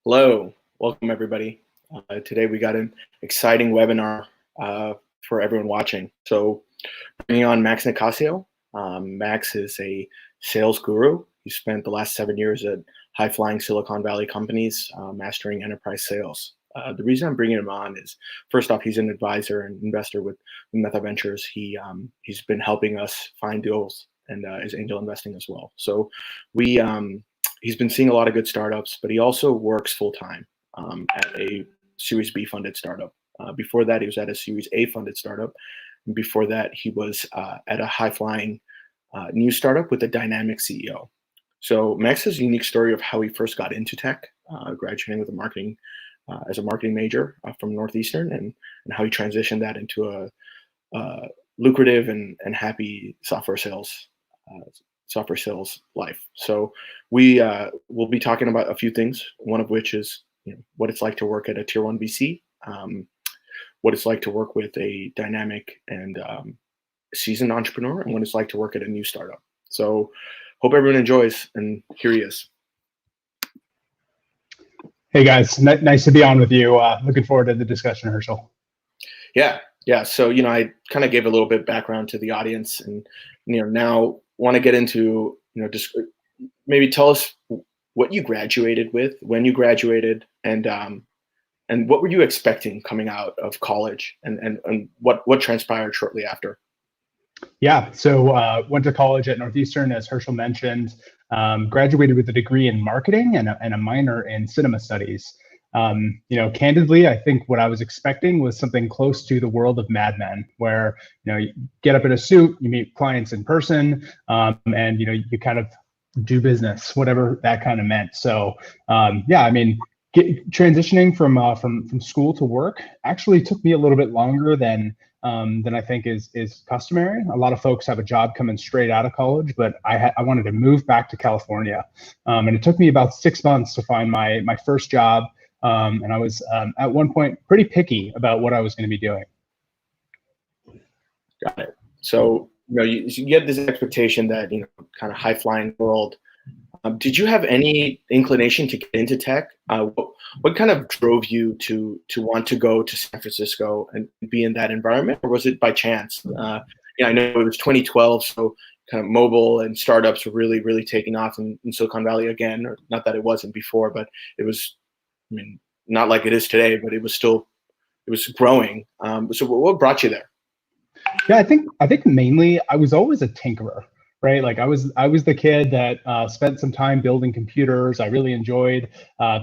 Hello, welcome everybody. Today we got an exciting webinar for everyone watching. So bringing on Max Nicassio. Max is a sales guru. He spent the last 7 years at high-flying Silicon Valley companies, mastering enterprise sales. The reason I'm bringing him on is, first off, he's an advisor and investor with Meta Ventures. He's been helping us find deals and is angel investing as well. So he's been seeing a lot of good startups, but he also works full-time at a Series B funded startup. Before that, he was at a Series A funded startup. And before that, he was at a high-flying new startup with a dynamic CEO. So Max has a unique story of how he first got into tech, graduating with as a marketing major from Northeastern, and how he transitioned that into a lucrative and happy software sales life. So we will be talking about a few things, one of which is what it's like to work at a tier 1 VC, what it's like to work with a dynamic and seasoned entrepreneur, and what it's like to work at a new startup. So hope everyone enjoys, and here he is. Hey guys, nice to be on with you. Looking forward to the discussion, Herschel. Yeah. So I kind of gave a little bit background to the audience, and now want to get into just maybe tell us what you graduated with, when you graduated, and what were you expecting coming out of college, and what transpired shortly after. Yeah, so went to college at Northeastern, as Herschel mentioned. Graduated with a degree in marketing and a minor in cinema studies. Candidly, I think what I was expecting was something close to the world of Mad Men, where you get up in a suit, you meet clients in person, and you kind of do business, whatever that kind of meant. So transitioning from school to work actually took me a little bit longer than I think is customary. A lot of folks have a job coming straight out of college, but I wanted to move back to California, and it took me about 6 months to find my first job. And I was at one point pretty picky about what I was going to be doing. Got it. So you get this expectation that kind of high flying world. Did you have any inclination to get into tech? What kind of drove you to want to go to San Francisco and be in that environment, or was it by chance? I know it was 2012, so kind of mobile and startups were really taking off in Silicon Valley again. Or not that it wasn't before, but it was. Not like it is today, but it was growing. So what brought you there? Yeah, I think mainly I was always a tinkerer, right? Like I was the kid that spent some time building computers. I really enjoyed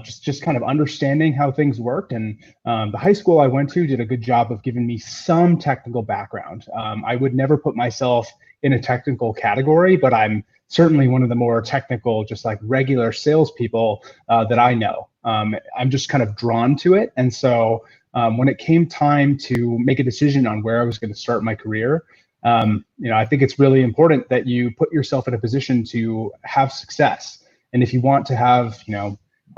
just kind of understanding how things worked. And the high school I went to did a good job of giving me some technical background. I would never put myself in a technical category, but I'm certainly one of the more technical, just like regular salespeople that I know. I'm just kind of drawn to it. And so when it came time to make a decision on where I was going to start my career, I think it's really important that you put yourself in a position to have success. And if you want to have,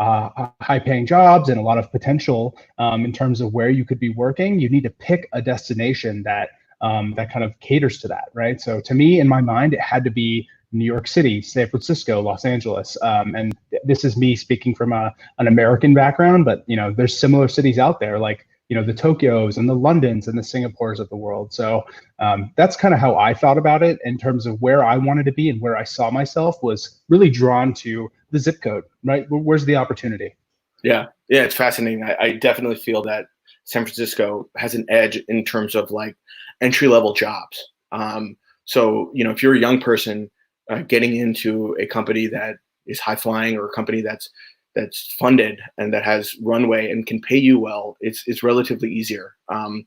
high-paying jobs and a lot of potential in terms of where you could be working, you need to pick a destination that kind of caters to that, right? So to me, in my mind, it had to be New York City, San Francisco, Los Angeles. And this is me speaking from an American background, but there's similar cities out there, like the Tokyos and the Londons and the Singapores of the world. So that's kind of how I thought about it in terms of where I wanted to be and where I saw myself, was really drawn to the zip code, right? Where's the opportunity? Yeah, it's fascinating. I definitely feel that San Francisco has an edge in terms of like entry-level jobs. So if you're a young person getting into a company that is high flying, or a company that's funded and that has runway and can pay you well, it's relatively easier. And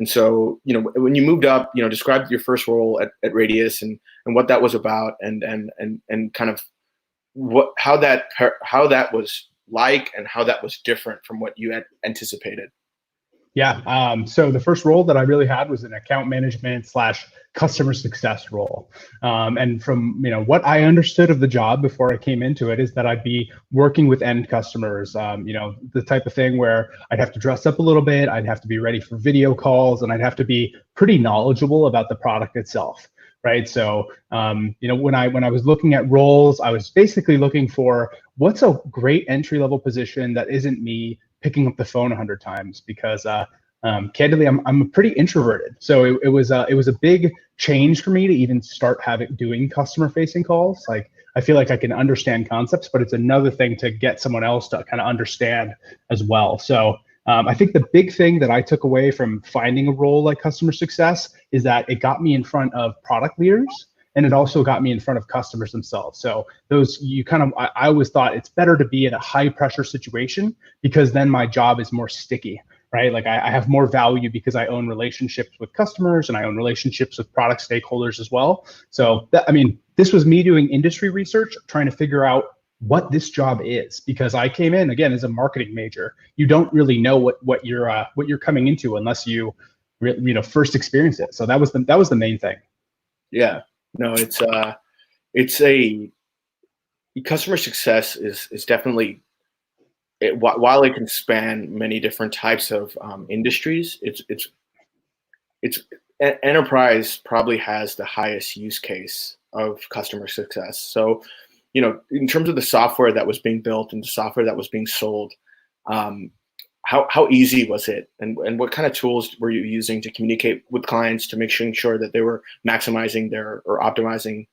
so when you moved up, describe your first role at Radius and what that was about, and kind of how that was like, and how that was different from what you had anticipated. Yeah. So the first role that I really had was an account management / customer success role. And from what I understood of the job before I came into it, is that I'd be working with end customers. The type of thing where I'd have to dress up a little bit, I'd have to be ready for video calls, and I'd have to be pretty knowledgeable about the product itself. right? So, when I was looking at roles, I was basically looking for what's a great entry level position that isn't me picking up the phone 100 times, because candidly, I'm pretty introverted. So it was a big change for me to even start doing customer facing calls. Like, I feel like I can understand concepts, but it's another thing to get someone else to kind of understand as well. So I think the big thing that I took away from finding a role like customer success is that it got me in front of product leaders, and it also got me in front of customers themselves. So I always thought it's better to be in a high pressure situation, because then my job is more sticky, right? Like, I have more value because I own relationships with customers and I own relationships with product stakeholders as well. So this was me doing industry research, trying to figure out what this job is, because I came in again as a marketing major. You don't really know what you're coming into unless you first experience it. So that was the main thing. Yeah, no, it's a customer success is definitely, while it can span many different types of industries, enterprise probably has the highest use case of customer success. So, in terms of the software that was being built and the software that was being sold, how easy was it, and what kind of tools were you using to communicate with clients to make sure that they were maximizing or optimizing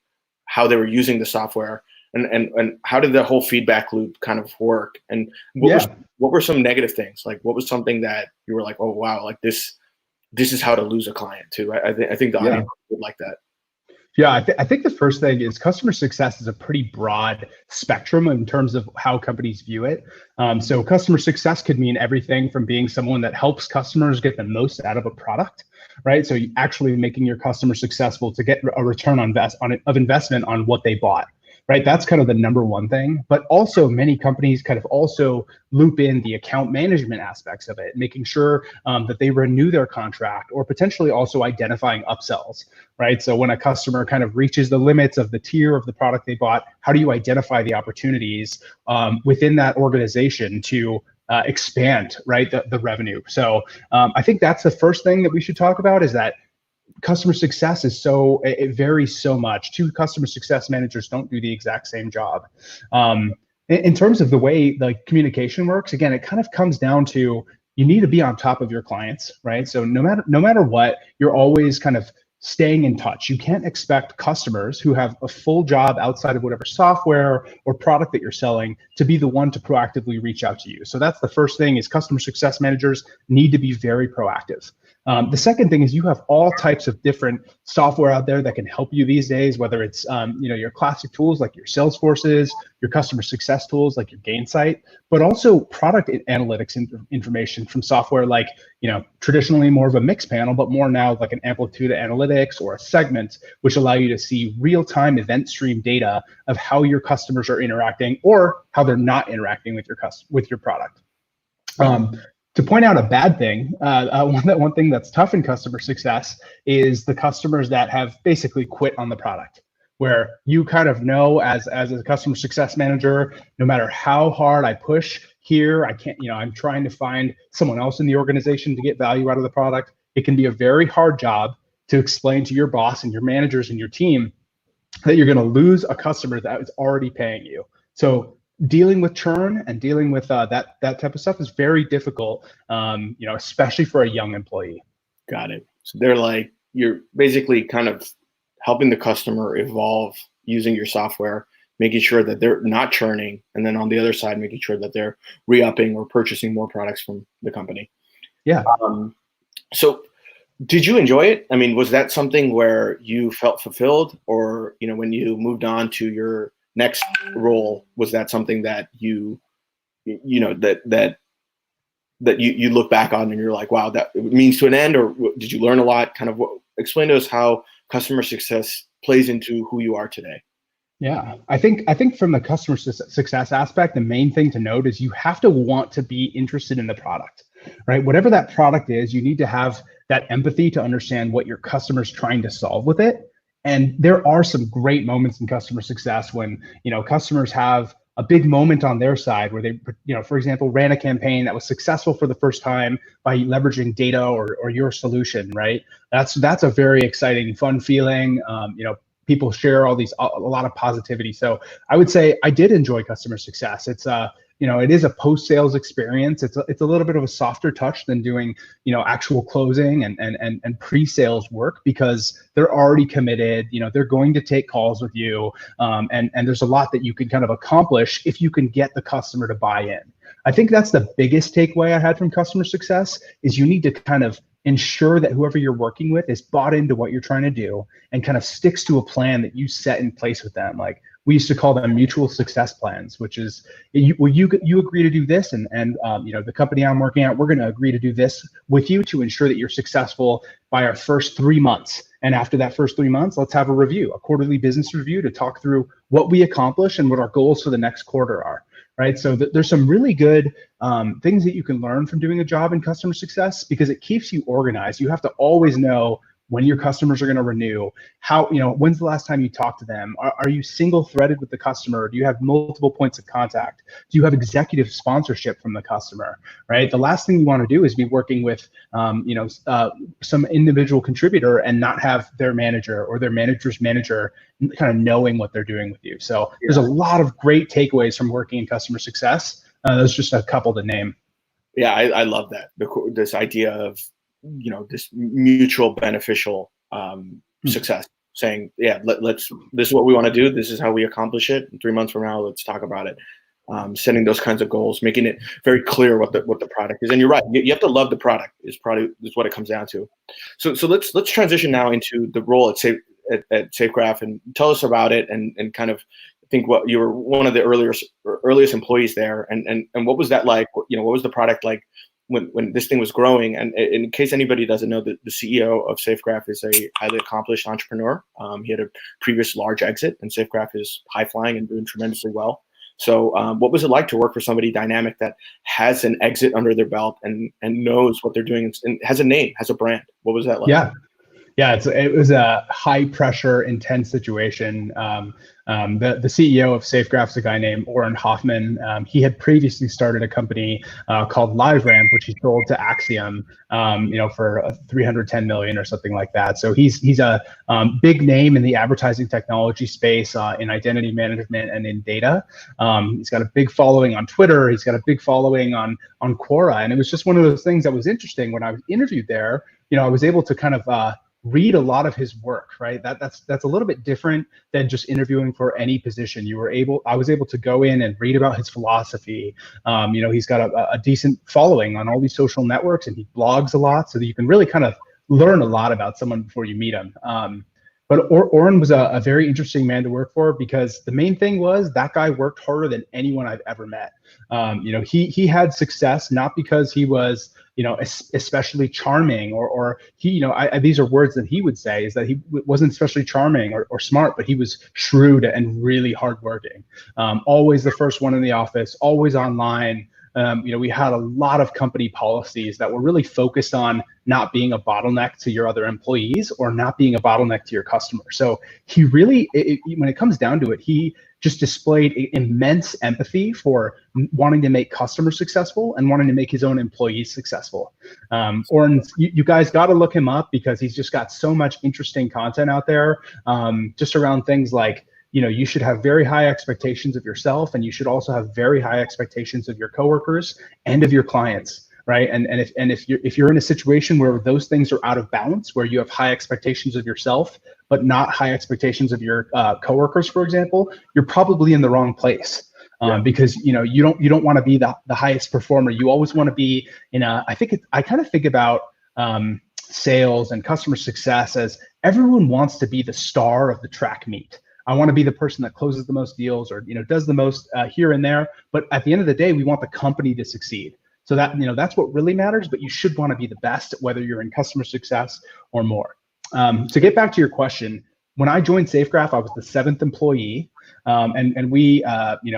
how they were using the software? And how did the whole feedback loop kind of work? And what were some negative things? Like, what was something that you were like, oh wow, like this is how to lose a client too? I think the audience would like that. Yeah, I think the first thing is customer success is a pretty broad spectrum in terms of how companies view it. So customer success could mean everything from being someone that helps customers get the most out of a product, right? So you actually making your customer successful to get a return on investment on what they bought. Right, that's kind of the number one thing. But also, many companies kind of also loop in the account management aspects of it, making sure that they renew their contract, or potentially also identifying upsells. Right, so when a customer kind of reaches the limits of the tier of the product they bought, how do you identify the opportunities within that organization to expand, right, the revenue? So I think that's the first thing that we should talk about, is that customer success it varies so much. Two customer success managers don't do the exact same job. In terms of the way the communication works, again, it kind of comes down to, you need to be on top of your clients, right? So no matter what, you're always kind of staying in touch. You can't expect customers who have a full job outside of whatever software or product that you're selling to be the one to proactively reach out to you. So that's the first thing, is customer success managers need to be very proactive. The second thing is, you have all types of different software out there that can help you these days, whether it's your classic tools like your Salesforces, your customer success tools like your Gainsight, but also product analytics information from software like, traditionally more of a mix panel, but more now like an Amplitude Analytics or a Segment, which allow you to see real-time event stream data of how your customers are interacting or how they're not interacting with your product. To point out a bad thing, one thing that's tough in customer success is the customers that have basically quit on the product, where you kind of know as a customer success manager, no matter how hard I push here, I can't, I'm trying to find someone else in the organization to get value out of the product. It can be a very hard job to explain to your boss and your managers and your team that you're going to lose a customer that is already paying you. So dealing with churn and dealing with that type of stuff is very difficult, especially for a young employee. Got it. So you're basically kind of helping the customer evolve using your software, making sure that they're not churning, and then on the other side, making sure that they're re-upping or purchasing more products from the company. Yeah. So did you enjoy it? I mean, was that something where you felt fulfilled, or, when you moved on to your next role, was that something that you look back on and you're like, wow, that means to an end? Or did you learn a lot? Kind of explain to us how customer success plays into who you are today. Yeah, I think from the customer success aspect, the main thing to note is you have to want to be interested in the product, right? Whatever that product is, you need to have that empathy to understand what your customer's trying to solve with it. And there are some great moments in customer success when, customers have a big moment on their side where they, for example, ran a campaign that was successful for the first time by leveraging data or your solution, right? That's a very exciting, fun feeling. People share a lot of positivity. So I would say I did enjoy customer success. It's it is a post-sales experience. It's a little bit of a softer touch than doing, actual closing and pre-sales work, because they're already committed. They're going to take calls with you, and there's a lot that you can kind of accomplish if you can get the customer to buy in. I think that's the biggest takeaway I had from customer success, is you need to kind of ensure that whoever you're working with is bought into what you're trying to do and kind of sticks to a plan that you set in place with them. Like, we used to call them mutual success plans, which is you agree to do this, and the company I'm working at, we're going to agree to do this with you to ensure that you're successful by our first 3 months. And after that first 3 months, let's have a quarterly business review to talk through what we accomplish and what our goals for the next quarter are. Right. So there's some really good things that you can learn from doing a job in customer success, because it keeps you organized. You have to always know when your customers are going to renew, when's the last time you talked to them? Are you single threaded with the customer? Do you have multiple points of contact? Do you have executive sponsorship from the customer, right? The last thing you want to do is be working with, some individual contributor and not have their manager or their manager's manager kind of knowing what they're doing with you. So there's a lot of great takeaways from working in customer success. There's just a couple to name. Yeah, I love that. This idea of, this mutual beneficial success, saying, this is what we want to do. This is how we accomplish it. 3 months from now, let's talk about it. Setting those kinds of goals, making it very clear what the product is. And you're right. You have to love the product is what it comes down to. So let's transition now into the role at Safegraph, and tell us about it, and kind of think what you were one of the earliest employees there, and what was that like? What was the product like when this thing was growing? And in case anybody doesn't know, the CEO of Safegraph is a highly accomplished entrepreneur. He had a previous large exit, and Safegraph is high flying and doing tremendously well. So what was it like to work for somebody dynamic that has an exit under their belt and knows what they're doing and has a name, has a brand? What was that like? Yeah, it was a high pressure, intense situation. The CEO of Safegraph is a guy named Oren Hoffman. He had previously started a company called LiveRamp, which he sold to Axiom, for $310 million or something like that. So he's a big name in the advertising technology space, in identity management and in data. He's got a big following on Twitter. He's got a big following on Quora, and it was just one of those things that was interesting. When I was interviewed there, I was able to kind of read a lot of his work, right? That's a little bit different than just interviewing for any position. I was able to go in and read about his philosophy. He's got a decent following on all these social networks, and he blogs a lot, so that you can really kind of learn a lot about someone before you meet him. But Oren was a very interesting man to work for, because the main thing was that guy worked harder than anyone I've ever met. He had success not because he was, especially charming or he, these are words that he would say, is that he wasn't especially charming or smart, but he was shrewd and really hardworking. Always the first one in the office, always online. We had a lot of company policies that were really focused on not being a bottleneck to your other employees or not being a bottleneck to your customer. So he really, when it comes down to it, he just displayed immense empathy for wanting to make customers successful and wanting to make his own employees successful. Oren, you guys got to look him up, because he's just got so much interesting content out there, just around things like, you should have very high expectations of yourself, and you should also have very high expectations of your coworkers and of your clients, right? And if you're in a situation where those things are out of balance, where you have high expectations of yourself but not high expectations of your coworkers, for example, you're probably in the wrong place. Because you don't want to be the highest performer. You always want to be in a. I kind of think about sales and customer success as everyone wants to be the star of the track meet. I want to be the person that closes the most deals, or does the most here and there. But at the end of the day, we want the company to succeed. So that that's what really matters. But you should want to be the best, whether you're in customer success or more. To get back to your question, when I joined Safegraph, I was the 7th employee, and we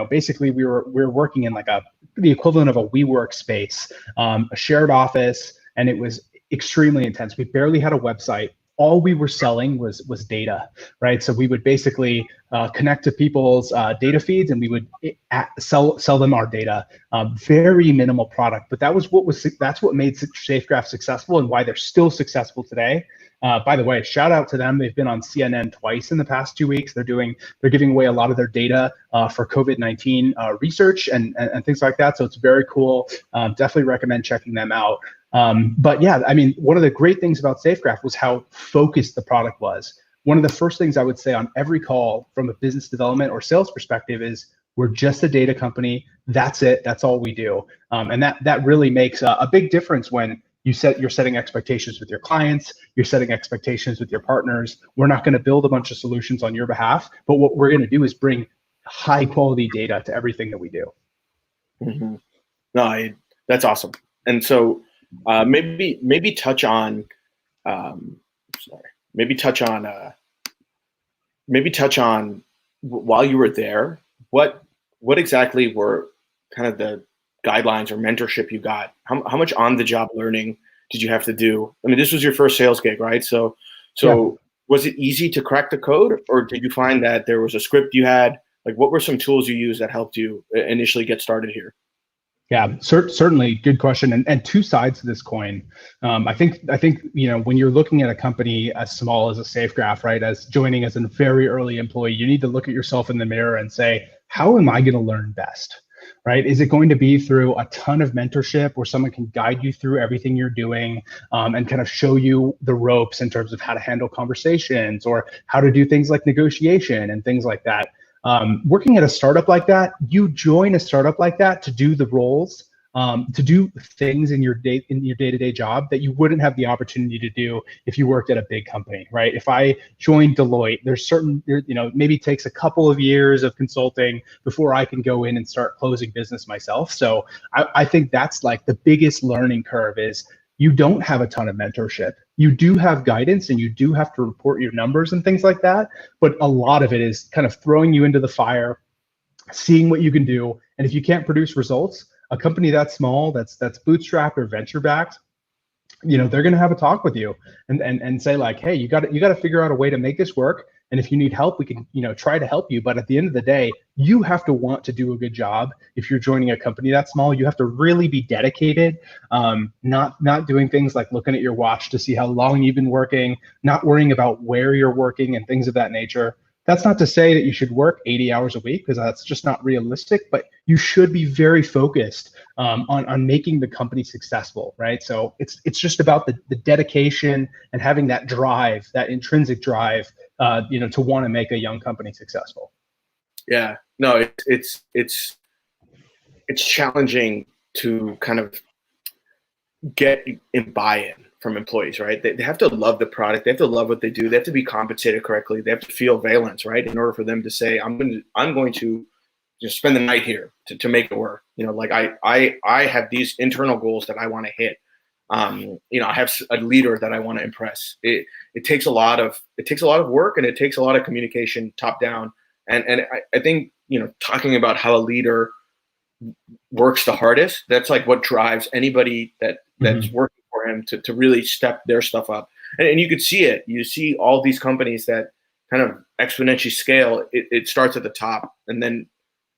basically we were working in like the equivalent of a WeWork space, a shared office, and it was extremely intense. We barely had a website. all we were selling was data, right? So we would basically connect to people's data feeds, and we would sell them our data. Very minimal product, but that's what made SafeGraph successful, and why they're still successful today. By the way, shout out to them. They've been on CNN twice in the past 2 weeks. They're giving away a lot of their data for COVID-19 research and things like that. So it's very cool. Definitely recommend checking them out. But yeah, I mean, one of the great things about SafeGraph was how focused the product was. One of the first things I would say on every call from a business development or sales perspective is, we're just a data company. That's it. That's all we do. And that really makes a big difference when you're setting expectations with your clients, you're setting expectations with your partners. We're not going to build a bunch of solutions on your behalf, but what we're going to do is bring high quality data to everything that we do. Mm-hmm. No, that's awesome. And so maybe touch on while you were there, what exactly were kind of the guidelines or mentorship you got? How much on the job learning did you have to do? I mean, this was your first sales gig, right? So yeah. Was it easy to crack the code, or did you find that there was a script you had? Like, what were some tools you used that helped you initially get started here? Yeah, certainly, good question, and two sides to this coin. I think when you're looking at a company as small as a SafeGraph, right, as joining as a very early employee, you need to look at yourself in the mirror and say, how am I going to learn best? Right? Is it going to be through a ton of mentorship where someone can guide you through everything you're doing and kind of show you the ropes in terms of how to handle conversations or how to do things like negotiation and things like that? Working at a startup like that, you join a startup like that to do the roles, to do things in your day-to-day job that you wouldn't have the opportunity to do if you worked at a big company, right? If I joined Deloitte, maybe it takes a couple of years of consulting before I can go in and start closing business myself. So I think that's like the biggest learning curve is you don't have a ton of mentorship. You do have guidance and you do have to report your numbers and things like that. But a lot of it is kind of throwing you into the fire, seeing what you can do. And if you can't produce results, a company that small, that's bootstrapped or venture backed, they're going to have a talk with you and say like, hey, you got to figure out a way to make this work. And if you need help, we can, try to help you. But at the end of the day, you have to want to do a good job. If you're joining a company that small, you have to really be dedicated, not doing things like looking at your watch to see how long you've been working, not worrying about where you're working and things of that nature. That's not to say that you should work 80 hours a week, because that's just not realistic, but you should be very focused on making the company successful, right? So it's just about the dedication and having that drive, that intrinsic drive, to want to make a young company successful. Yeah, no, it's challenging to kind of get in buy-in from employees, right? They have to love the product. They have to love what they do. They have to be compensated correctly. They have to feel valence, right? In order for them to say, I'm going to just spend the night here to make it work. Like I have these internal goals that I want to hit. I have a leader that I want to impress. It takes a lot of work, and it takes a lot of communication top down. And I think, talking about how a leader works the hardest, that's like what drives anybody that's working for him to really step their stuff up. And you could see it. You see all these companies that kind of exponentially scale. It starts at the top, and then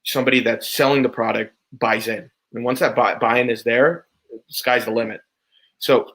somebody that's selling the product buys in. And once that buy-in is there, the sky's the limit. So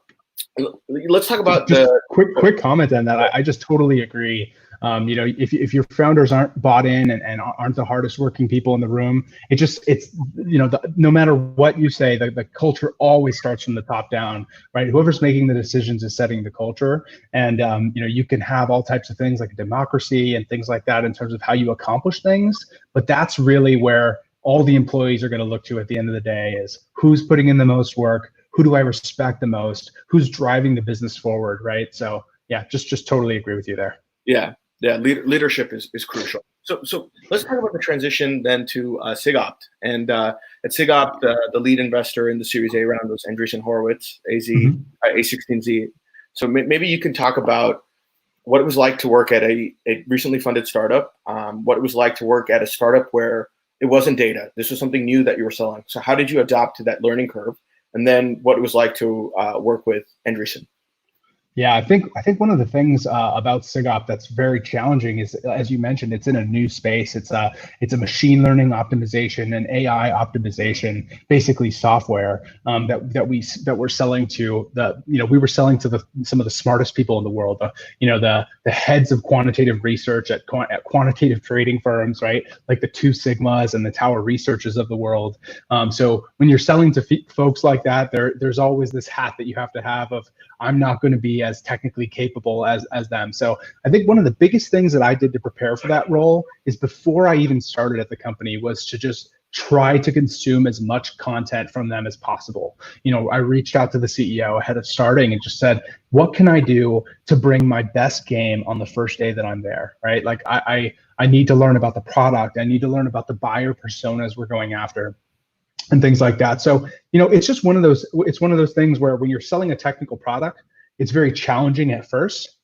let's talk about just quick comment on that. I just totally agree. If your founders aren't bought in and aren't the hardest working people in the room, no matter what you say, the culture always starts from the top down, right? Whoever's making the decisions is setting the culture. And, you can have all types of things like a democracy and things like that in terms of how you accomplish things. But that's really where all the employees are going to look to at the end of the day is who's putting in the most work, who do I respect the most, who's driving the business forward, right? So yeah, just totally agree with you there. Yeah. Leadership is crucial. So let's talk about the transition then to SigOpt. And at SigOpt, the lead investor in the Series A round was Andreessen Horowitz, A16Z. So maybe you can talk about what it was like to work at a recently funded startup, what it was like to work at a startup where it wasn't data. This was something new that you were selling. So how did you adapt to that learning curve? And then what it was like to work with Andreessen? Yeah, I think one of the things about SIGOP that's very challenging is, as you mentioned, it's in a new space. It's a machine learning optimization and AI optimization, basically software that we're selling to we were selling to some of the smartest people in the world. The heads of quantitative research at quantitative trading firms, right? Like the Two Sigmas and the Tower Researchers of the world. So when you're selling to folks like that, there's always this hat that you have to have of, I'm not going to be as technically capable as them. So I think one of the biggest things that I did to prepare for that role is, before I even started at the company, was to just try to consume as much content from them as possible. I reached out to the CEO ahead of starting and just said, what can I do to bring my best game on the first day that I'm there, right? Like I need to learn about the product. I need to learn about the buyer personas we're going after, and things like that. So, it's one of those things where, when you're selling a technical product, it's very challenging at first,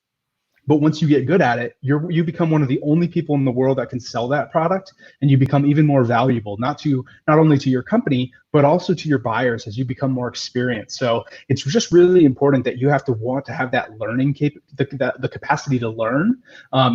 but once you get good at it, you become one of the only people in the world that can sell that product, and you become even more valuable, not only to your company, but also to your buyers as you become more experienced. So it's just really important that you have to want to have that learning the capacity to learn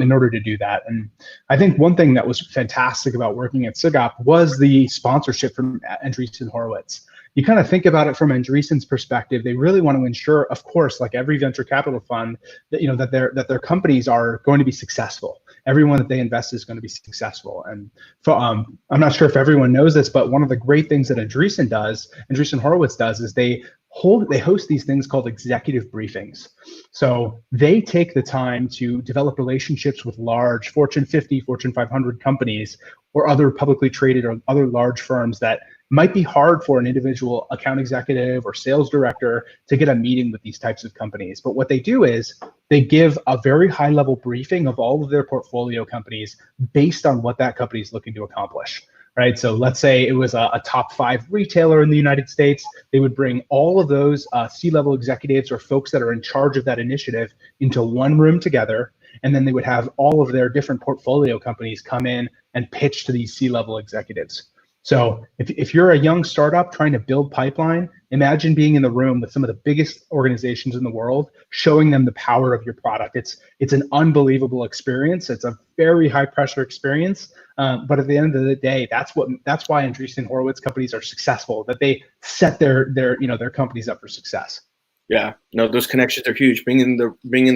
in order to do that. And I think one thing that was fantastic about working at SIGOP was the sponsorship from Andreessen Horowitz. You kind of think about it from Andreessen's perspective. They really want to ensure, of course, like every venture capital fund, that their companies are going to be successful. Everyone that they invest is going to be successful. And I'm not sure if everyone knows this, but one of the great things that Andreessen Horowitz does, is they host these things called executive briefings. So they take the time to develop relationships with large Fortune 50, Fortune 500 companies, or other publicly traded or other large firms that might be hard for an individual account executive or sales director to get a meeting with these types of companies. But what they do is they give a very high level briefing of all of their portfolio companies based on what that company is looking to accomplish. Right. So let's say it was a top 5 retailer in the United States. They would bring all of those C-level executives or folks that are in charge of that initiative into one room together. And then they would have all of their different portfolio companies come in and pitch to these C-level executives. So if you're a young startup trying to build pipeline, imagine being in the room with some of the biggest organizations in the world, showing them the power of your product. It's an unbelievable experience. It's a very high pressure experience. But at the end of the day, that's why Andreessen Horowitz companies are successful, that they set their companies up for success. Yeah, no, those connections are huge. Being in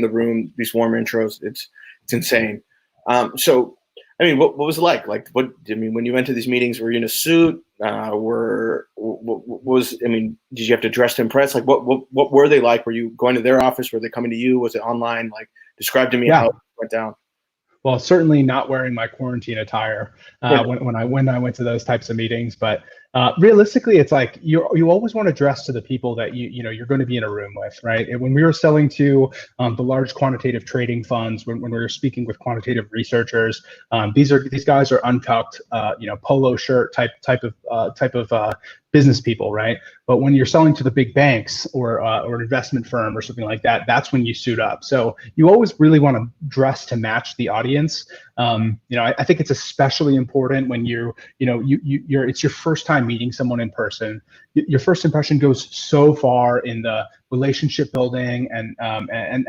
the room, these warm intros, it's insane. So, I mean, what was it like? Like, when you went to these meetings, were you in a suit? Did you have to dress to impress? Like, what were they like? Were you going to their office? Were they coming to you? Was it online? Like, describe to me how it went down. Well, certainly not wearing my quarantine attire when I went to those types of meetings. But realistically, it's like you always want to dress to the people that you're going to be in a room with, right? And when we were selling to the large quantitative trading funds, when we were speaking with quantitative researchers, these guys are untucked, polo shirt type of business people, right? But when you're selling to the big banks or an investment firm or something like that, that's when you suit up. So you always really want to dress to match the audience. I think it's especially important when it's your first time meeting someone in person. Your first impression goes so far in the relationship building and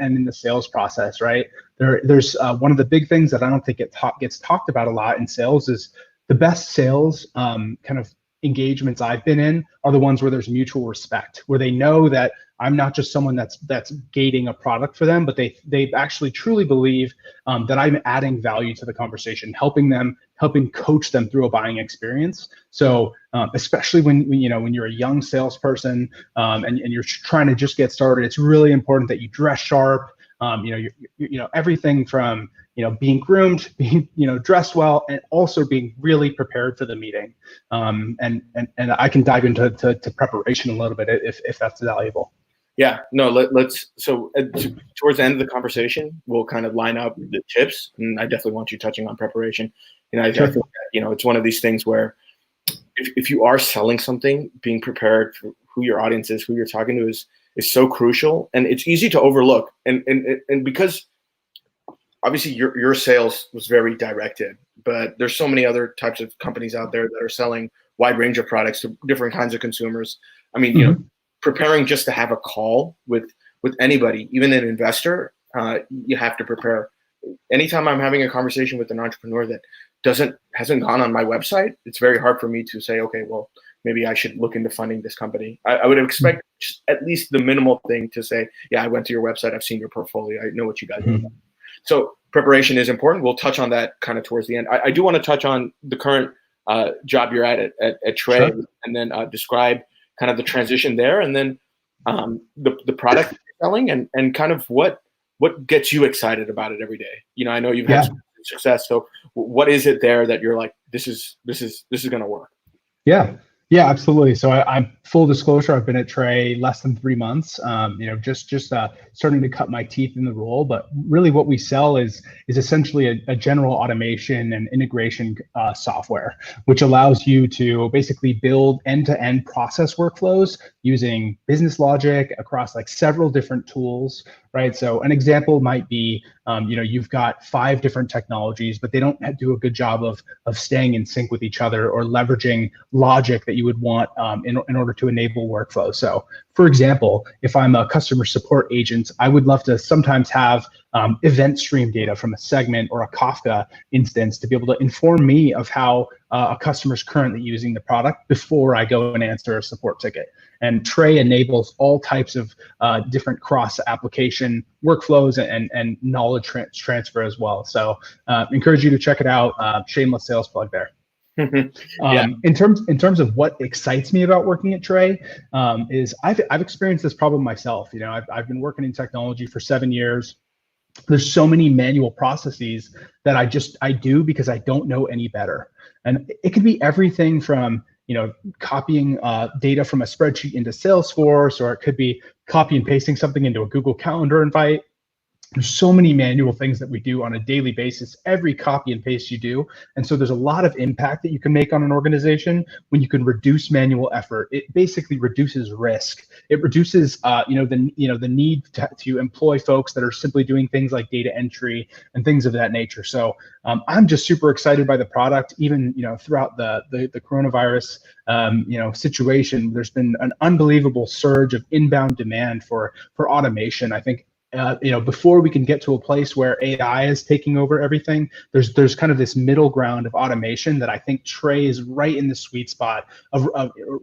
in the sales process, right? There's one of the big things that I don't think gets talked about a lot in sales is the best sales kind of engagements I've been in are the ones where there's mutual respect, where they know that I'm not just someone that's gating a product for them, but they actually truly believe that I'm adding value to the conversation, helping coach them through a buying experience. So especially when you're a young salesperson and you're trying to just get started, it's really important that you dress sharp. Everything from being groomed, being dressed well, and also being really prepared for the meeting. And I can dive into preparation a little bit if that's valuable. Yeah, no, let's. So towards the end of the conversation, we'll kind of line up the tips, and I definitely want you touching on preparation. I think that, it's one of these things where if you are selling something, being prepared for who your audience is, who you're talking to is so crucial, and it's easy to overlook. And because obviously your sales was very directed, but there's so many other types of companies out there that are selling wide range of products to different kinds of consumers. I mean, preparing just to have a call with with anybody, even an investor, you have to prepare. Anytime I'm having a conversation with an entrepreneur that hasn't gone on my website, it's very hard for me to say, okay, well, maybe I should look into funding this company. I would expect just at least the minimal thing to say, yeah, I went to your website, I've seen your portfolio, I know what you guys do. So preparation is important. We'll touch on that kind of towards the end. I do want to touch on the current job you're at Trey, Sure. and then describe kind of the transition there, and then the product you're selling, and kind of what gets you excited about it every day. You know, I know you've had some success. So what is it there that you're like, this is going to work? Yeah, absolutely. So I'm full disclosure, I've been at Trey less than 3 months, just starting to cut my teeth in the role. But really what we sell is essentially a general automation and integration software, which allows you to basically build end-to-end process workflows using business logic across like several different tools, right? So an example might be, you've got 5 different technologies, but they don't do a good job of staying in sync with each other or leveraging logic that you would want in order to enable workflow. So for example, if I'm a customer support agent, I would love to sometimes have event stream data from a segment or a Kafka instance to be able to inform me of how a customer is currently using the product before I go and answer a support ticket. And Trey enables all types of different cross-application workflows and knowledge transfer as well. So encourage you to check it out. Shameless sales plug there. Yeah. In terms of what excites me about working at Trey, is I've experienced this problem myself. You know, I've been working in technology for 7 years. There's so many manual processes that I do because I don't know any better. And it could be everything from, copying data from a spreadsheet into Salesforce, or it could be copy and pasting something into a Google Calendar invite. There's so many manual things that we do on a daily basis, every copy and paste you do. And so there's a lot of impact that you can make on an organization when you can reduce manual effort. It basically reduces risk. It reduces, the need to employ folks that are simply doing things like data entry and things of that nature. So I'm just super excited by the product. Even, throughout the coronavirus, situation, there's been an unbelievable surge of inbound demand for automation. I think before we can get to a place where AI is taking over everything, there's kind of this middle ground of automation that I think Trey is right in the sweet spot of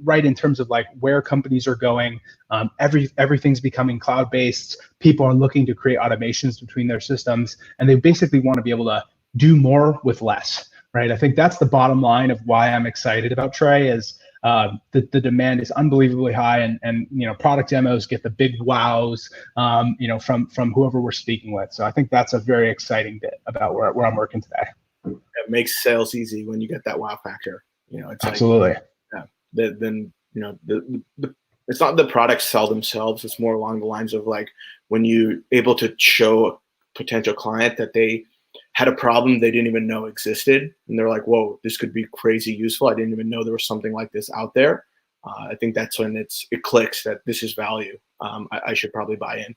right in terms of like where companies are going. Everything's becoming cloud-based. People are looking to create automations between their systems, and they basically want to be able to do more with less, right? I think that's the bottom line of why I'm excited about Trey is the demand is unbelievably high, and product demos get the big wows from whoever we're speaking with. So I think that's a very exciting bit about where I'm working today. It makes sales easy when you get that wow factor. It's absolutely. Then it's not the products sell themselves. It's more along the lines of like when you able to show a potential client that they had a problem they didn't even know existed, and they're like, whoa, this could be crazy useful. I didn't even know there was something like this out there. I think that's when it clicks that this is value. I should probably buy in.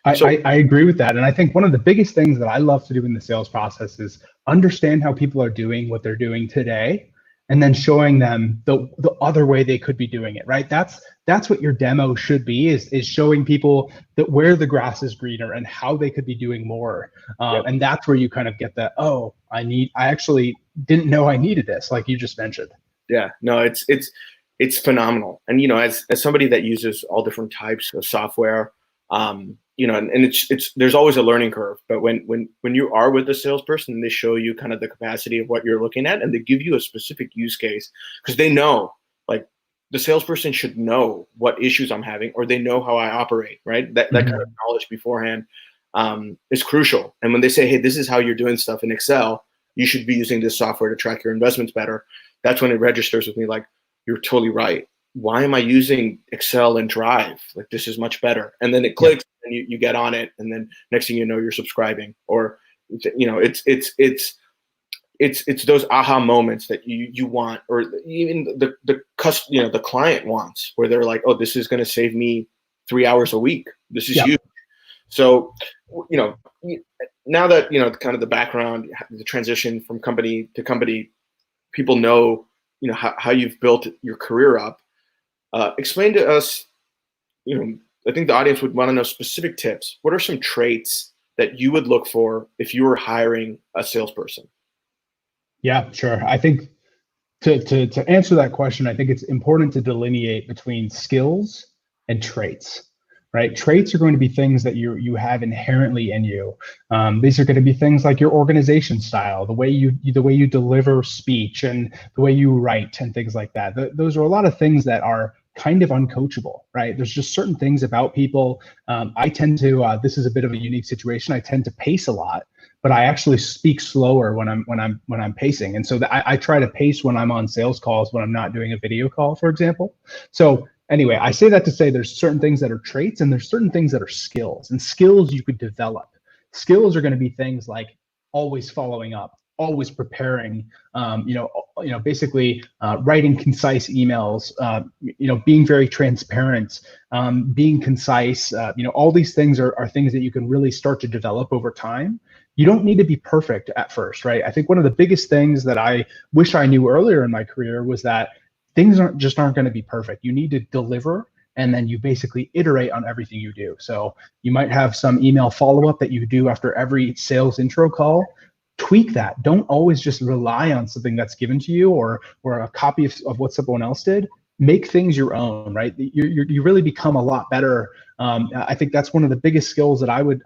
I agree with that. And I think one of the biggest things that I love to do in the sales process is understand how people are doing what they're doing today, and then showing them the other way they could be doing it, right? That's what your demo should be, is showing people that where the grass is greener and how they could be doing more. And that's where you kind of get that, oh, I actually didn't know I needed this, like you just mentioned. Yeah, no, it's phenomenal. And, as somebody that uses all different types of software, and it's there's always a learning curve. But when you are with the salesperson and they show you kind of the capacity of what you're looking at, and they give you a specific use case, because they know, like, the salesperson should know what issues I'm having, or they know how I operate, right? That kind of knowledge beforehand is crucial. And when they say, hey, this is how you're doing stuff in Excel, you should be using this software to track your investments better. That's when it registers with me, like, you're totally right. Why am I using Excel and Drive? Like, this is much better. And then it clicks, and you get on it, and then next thing you know, you're subscribing. Or, it's those aha moments that you want, or even the client wants, where they're like, oh, this is going to save me 3 hours a week. This is huge. So, now that kind of the background, the transition from company to company, people know how you've built your career up. Explain to us, I think the audience would want to know specific tips. What are some traits that you would look for if you were hiring a salesperson? Yeah, sure. I think to answer that question, I think it's important to delineate between skills and traits, right? Traits are going to be things that you have inherently in you. These are going to be things like your organization style, the way you deliver speech, and the way you write, and things like that. Those are a lot of things that are kind of uncoachable, right? There's just certain things about people. I tend to. This is a bit of a unique situation. I tend to pace a lot, but I actually speak slower when I'm pacing, and so I try to pace when I'm on sales calls when I'm not doing a video call, for example. So anyway, I say that to say there's certain things that are traits and there's certain things that are skills, and skills you could develop. Skills are going to be things like always following up, always preparing, basically writing concise emails, being very transparent, being concise. All these things are things that you can really start to develop over time. You don't need to be perfect at first, right? I think one of the biggest things that I wish I knew earlier in my career was that things aren't going to be perfect. You need to deliver, and then you basically iterate on everything you do. So you might have some email follow-up that you do after every sales intro call. Tweak that. Don't always just rely on something that's given to you or a copy of what someone else did. Make things your own, right? You really become a lot better. I think that's one of the biggest skills that I would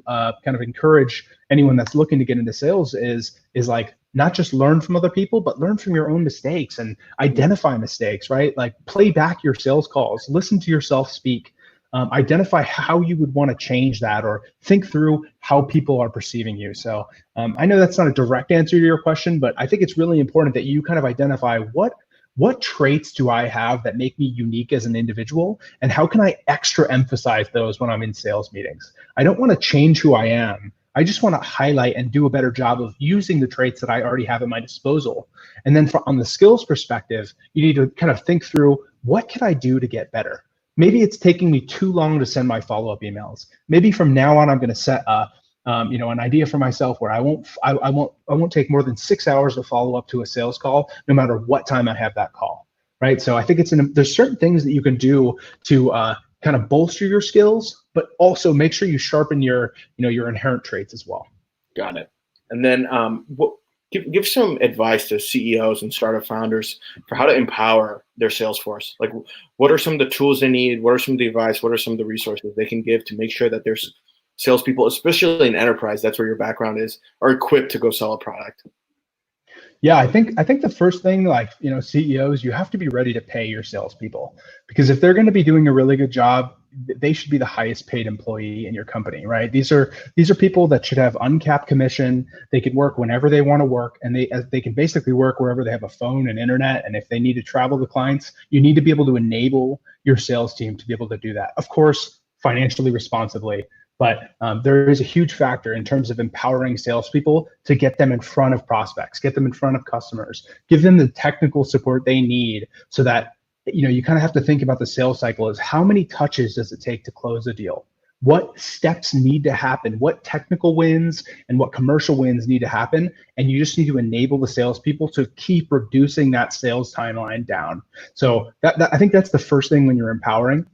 kind of encourage anyone that's looking to get into sales is like not just learn from other people, but learn from your own mistakes and identify mistakes, right? Like play back your sales calls, listen to yourself speak, identify how you would want to change that or think through how people are perceiving you. So I know that's not a direct answer to your question, but I think it's really important that you kind of identify what traits do I have that make me unique as an individual, and how can I extra emphasize those when I'm in sales meetings? I don't want to change who I am. I just want to highlight and do a better job of using the traits that I already have at my disposal. And then on the skills perspective, you need to kind of think through, what can I do to get better? Maybe it's taking me too long to send my follow-up emails. Maybe from now on, I'm going to set an idea for myself where I won't take more than 6 hours to follow up to a sales call, no matter what time I have that call, right? So I think there's certain things that you can do to kind of bolster your skills, but also make sure you sharpen your inherent traits as well. Got it. And then give some advice to CEOs and startup founders for how to empower their sales force. Like, what are some of the tools they need? What are some of the advice? What are some of the resources they can give to make sure that there's salespeople, especially in enterprise, that's where your background is, are equipped to go sell a product? Yeah, I think the first thing, CEOs, you have to be ready to pay your salespeople, because if they're going to be doing a really good job, they should be the highest paid employee in your company, right? These are people that should have uncapped commission. They can work whenever they want to work, and they can basically work wherever they have a phone and internet. And if they need to travel to clients, you need to be able to enable your sales team to be able to do that. Of course, financially responsibly. But there is a huge factor in terms of empowering salespeople to get them in front of prospects, get them in front of customers, give them the technical support they need, so that you kind of have to think about the sales cycle as how many touches does it take to close a deal? What steps need to happen? What technical wins and what commercial wins need to happen? And you just need to enable the salespeople to keep reducing that sales timeline down. So I think that's the first thing when you're empowering.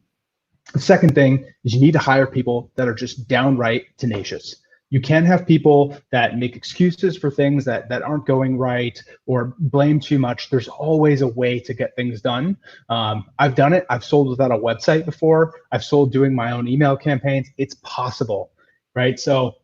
The second thing is you need to hire people that are just downright tenacious. You can't have people that make excuses for things that aren't going right or blame too much. There's always a way to get things done. I've done it. I've sold without a website before. I've sold doing my own email campaigns. It's possible, right? So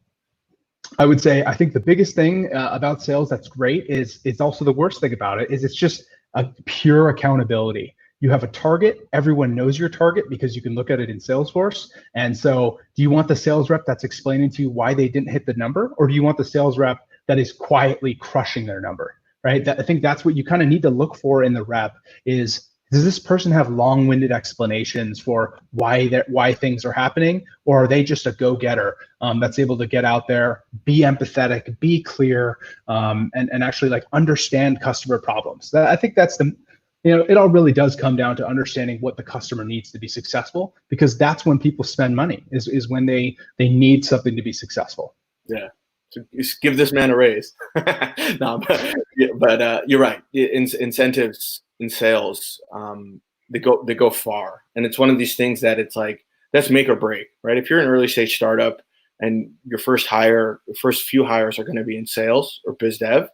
I would say I think the biggest thing about sales that's great is also the worst thing about it is it's just a pure accountability. You have a target. Everyone knows your target because you can look at it in Salesforce. And so do you want the sales rep that's explaining to you why they didn't hit the number? Or do you want the sales rep that is quietly crushing their number, right? I think that's what you kind of need to look for in the rep is, does this person have long-winded explanations for why things are happening? Or are they just a go-getter that's able to get out there, be empathetic, be clear, and actually understand customer problems? I think that's it all really does come down to understanding what the customer needs to be successful, because that's when people spend money is when they need something to be successful. Yeah. So just give this man a raise. No, but you're right. Incentives in sales, they go far. And it's one of these things that it's like, that's make or break, right? If you're an early stage startup and your first few hires are going to be in sales or biz dev,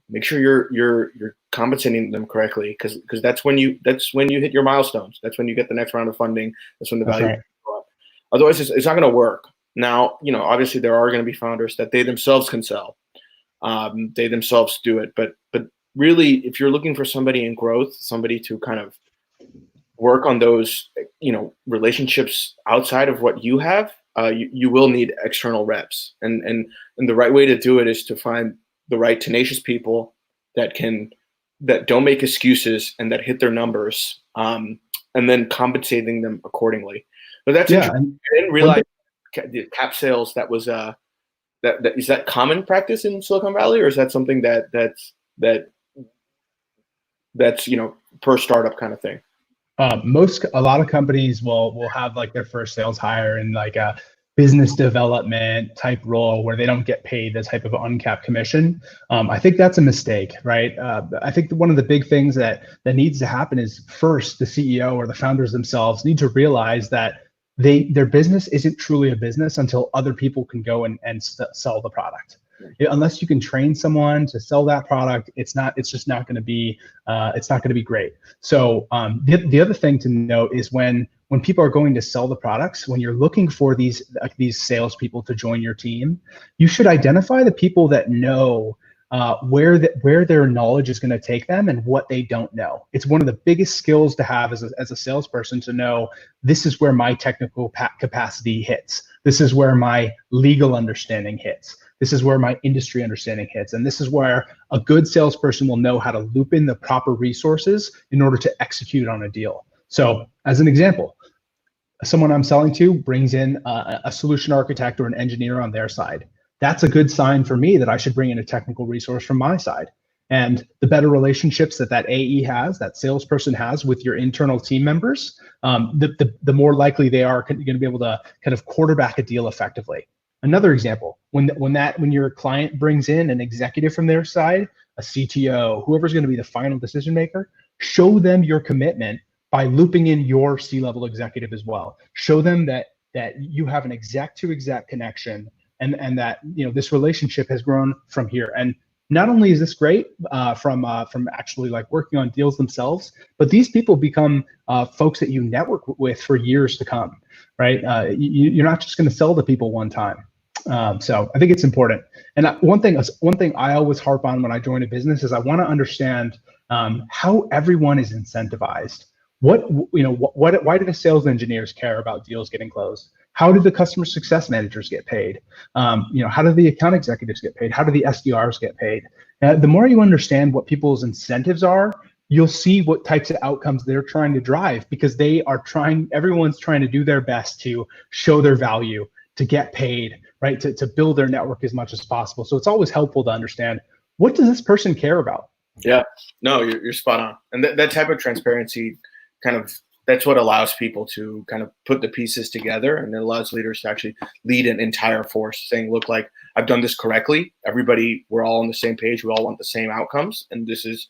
make sure you're compensating them correctly, because that's when you hit your milestones. That's when you get the next round of funding. That's when the value go up. Otherwise, it's not going to work. Now, obviously there are going to be founders that they themselves can sell. They themselves do it, but really, if you're looking for somebody in growth, somebody to kind of work on those, relationships outside of what you have, you will need external reps. And the right way to do it is to find the right tenacious people that don't make excuses and that hit their numbers, and then compensating them accordingly. But that's interesting. I didn't realize the cap sales, that was that is that common practice in Silicon Valley, or is that something that's per startup kind of thing? A lot of companies will have like their first sales hire in like a business development type role where they don't get paid the type of uncapped commission. I think that's a mistake, right? I think one of the big things that needs to happen is, first, the CEO or the founders themselves need to realize that their business isn't truly a business until other people can go and sell the product. Unless you can train someone to sell that product, it's just not going to be great. So the other thing to note is when people are going to sell the products, when you're looking for these salespeople to join your team, you should identify the people that know where their knowledge is going to take them and what they don't know. It's one of the biggest skills to have as a salesperson, to know this is where my technical capacity hits. This is where my legal understanding hits. This is where my industry understanding hits. And this is where a good salesperson will know how to loop in the proper resources in order to execute on a deal. So as an example, someone I'm selling to brings in a solution architect or an engineer on their side. That's a good sign for me that I should bring in a technical resource from my side. And the better relationships that AE has, that salesperson has with your internal team members, the more likely they are going to be able to kind of quarterback a deal effectively. Another example, when your client brings in an executive from their side, a CTO, whoever's going to be the final decision maker, show them your commitment by looping in your C-level executive as well. Show them that you have an exec to exec connection, and that this relationship has grown from here. And not only is this great from actually like working on deals themselves, but these people become folks that you network with for years to come, right? You're not just going to sell to people one time. So I think it's important. And one thing I always harp on when I join a business is I want to understand how everyone is incentivized. Why do the sales engineers care about deals getting closed? How do the customer success managers get paid? How do the account executives get paid? How do the SDRs get paid? The more you understand what people's incentives are, you'll see what types of outcomes they're trying to drive, because everyone's trying to do their best to show their value, to get paid, right? To build their network as much as possible. So it's always helpful to understand, what does this person care about? Yeah, no, you're spot on. And that type of transparency that's what allows people to kind of put the pieces together, and it allows leaders to actually lead an entire force, saying, look, like, I've done this correctly. Everybody, we're all on the same page. We all want the same outcomes, and this is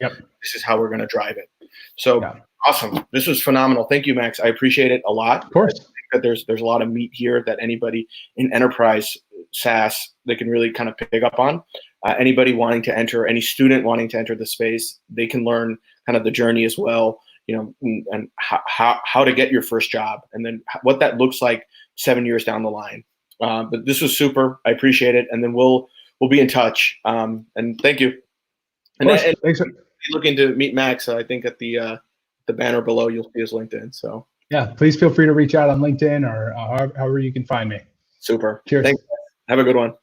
how we're going to drive it. So awesome. This was phenomenal. Thank you, Max. I appreciate it a lot. Of course. I think that there's a lot of meat here that anybody in enterprise SaaS, they can really kind of pick up on. Anybody wanting to enter, any student wanting to enter the space, they can learn kind of the journey as well. And how to get your first job, and then what that looks like 7 years down the line. But this was super. I appreciate it. And then we'll be in touch. And thank you. And thanks. Looking to meet Max, I think at the banner below, you'll see his LinkedIn. So yeah, please feel free to reach out on LinkedIn or however you can find me. Super. Cheers. Thanks. Have a good one.